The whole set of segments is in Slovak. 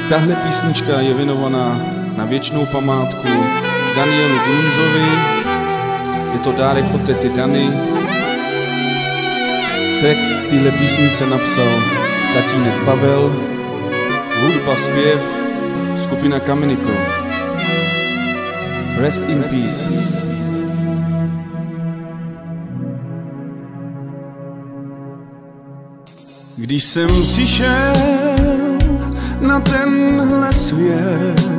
Tahle písnička je věnovaná na věčnou památku Danielu Grunzovi. Je to dárek od tety Dany. Text téhle písnice napsal tatínek Pavel. Hudba, zpěv skupina Kameniko. Rest in peace. Když jsem přišel na tenhle svět,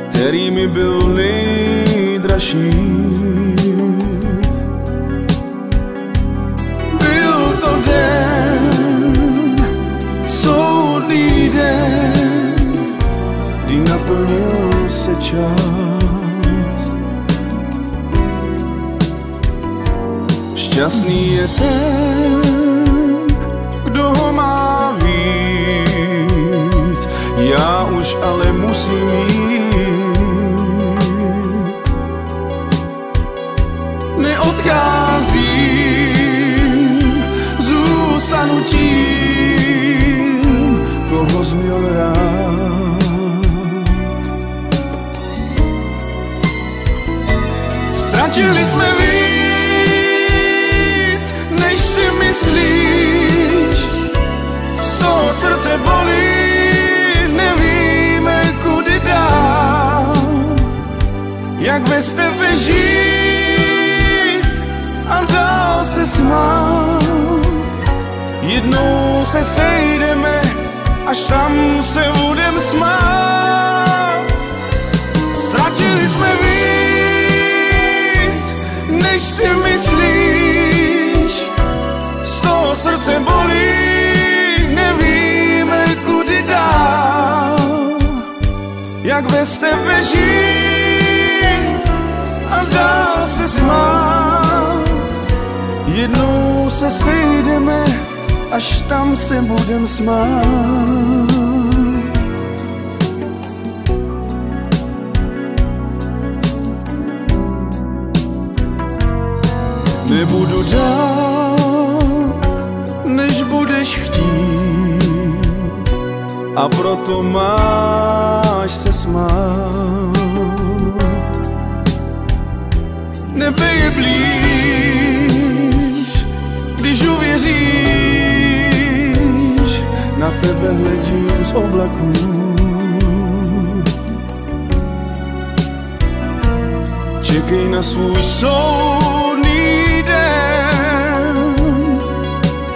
který mi byl nejdražší, byl to den, soudný den, kdy naplnil se čas. Šťastný je ten, kdo ho má víc, já už ale musím jít. Neodcházím, zůstanu tím, koho jsi měl rád. Ztratili jsme víc, než si myslíš, z toho srdce bolí, nevíme kudy dál, jak bez tebe žít a dál se smát. Jednou se sejdeme, až tam se budem smát. Ztratili jsme víc, než si myslíš, z toho srdce bolí, nevíme kudy dál, jak bez tebe žít a dál se smát. Jednou se sejdeme, až tam se budem smát. Nebudu dál, než budeš chtít, a proto máš se smát. Nebe je blíž, když uvěříš, na tebe hledím z oblaků. Čekej na svůj soudný den,